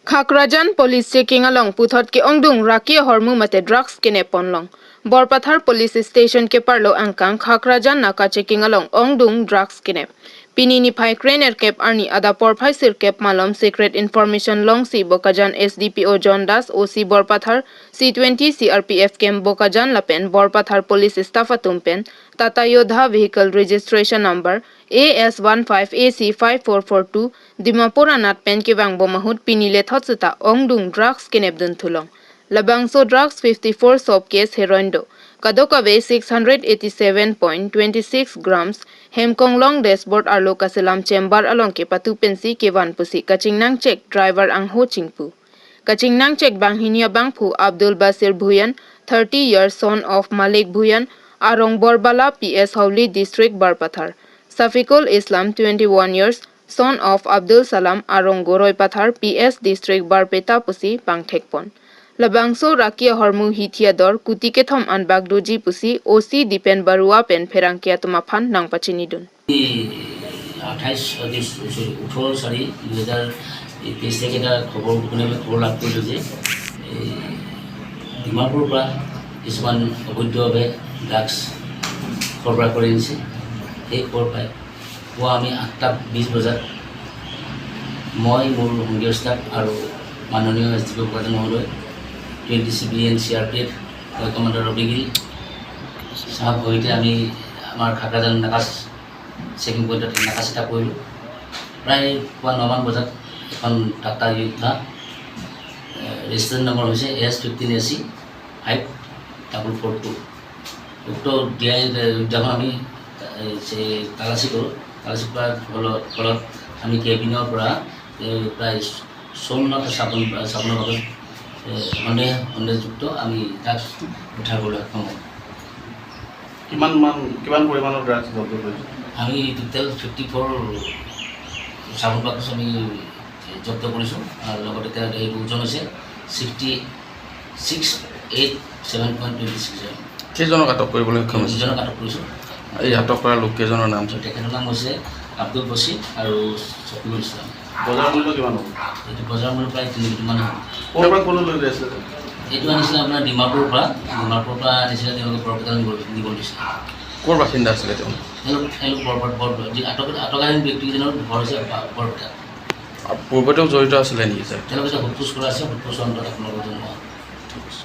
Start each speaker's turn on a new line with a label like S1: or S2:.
S1: Khakrajan police checking along puthot ke ongdung rakia hormu mate drugs kine ponlong. Borpathar police station ke parlo angkang Khakrajan naka checking along ongdung drugs kine. Pinini phai krener kep arni ada porphai sir kep malom secret information long si Bokajan SDPO John Das OC Borpathar C20 CRPF kem Bokajan lapen Borpathar police staff atumpen Tata Yodha vehicle registration number AS15AC5442 Dimapur anat pen kewang bomahut pinile thotsuta ongdung drugs kenebdun thulong. Labangso drugs 54 soap case heroindo. Kadokabe 687.26 grams. Hemkonglong dashboard arlo kaselam chamber along ke patu pensi kewan pusi kachingnang check driver ang ho chingpu. Kachingnang check bang hinia bangpu Abdul Basir Bhuyan 30 years son of Malik Bhuyan Arong Borbala PS Howli district Barpathar. Safikul Islam 21 years son of Abdul Salam Arong Goroi Pathar PS district Barpeta pusi Pangthekpon. Labangso rakia hormu hithiador kutike thom anbag doji pusi OC Dipen Barua pen ferangkia tumaphan nang pachinidun.
S2: 18 থেকে এটা খবর লাভ কৰিলোঁ যে ডিমাপুৰৰ পৰা কিছুমান অবৈধভাৱে drugs সৰবৰাহ কৰি আনিছে। সেই খবৰ পাই পুৱা আমি 8:20 বজাত মই মোৰ সংগীয় ষ্টাফ আৰু মাননীয় SDPO প্ৰধান মহোদয় 20 CBN CRPF কমাণ্ডাৰ ৰবিগিল সাহেব সৈতে আমি আমাৰ খাকাজান নাকাচ চেকিং পইণ্টত নাকাচ এটা কৰিলোঁ। প্ৰায় পুৱা 9 বজাত এখন টাটা ইয়োদ্ধা ৰেজিষ্ট্ৰেশ্যন নম্বৰ হৈছে AS15AC 5442 উক্ত উদ্যাখন আমি তালাচী কৰোঁ। তালাচী কৰাৰ ফলত আমি কেবিনৰ পৰা প্ৰায় 54টা চাবোনৰ বাবে সন্দেহযুক্ত আমি ড্ৰাগছ উদ্ধাৰ কৰিবলৈ সক্ষম হওঁ।
S3: কিমান পৰিমাণৰ ড্ৰাগছ জব্দ কৰিছোঁ? আমি
S2: টোটেল 54 চাবোন বাকচ আমি জব্দ কৰিছোঁ আৰু লগতে এই ওজন হৈছে 6687.26
S3: কেইজনক আটক কৰিবলৈ সক্ষম হৈছে?
S2: দুজনক আটক কৰিছোঁ।
S3: এই আটক কৰা লোককেইজনৰ নাম?
S2: তেখেতৰ নাম হৈছে আব্দুল বছিৰ আৰু চফিউল ইছলাম।
S3: বজাৰ মূল্য কিমান হ'ব?
S2: এইটো বজাৰ মূল্য প্ৰায় 3 কোটি মান হ'ব।
S3: ক'ৰ পৰা ক'লৈ লৈ গৈছিলে?
S2: এইটো আনিছিলে আপোনাৰ ডিমাপুৰৰ পৰা আনিছিলে, তেওঁলোকে বৰপেটা নিব দিছিলে।
S3: ক'ৰ বাসিন্দা আছিলে তেওঁ?
S2: আটকাধীন ব্যক্তিজনৰ ঘৰ হৈছে বৰপেটা।
S3: পূৰ্বতেও জড়িত আছিলে নেকি ছাৰ?
S2: তেওঁলোকে সোধ পোছ কৰা আছে, সোধ পোছৰ অন্তত আপোনালোকৰ জনোৱা।
S3: ঠিক আছে।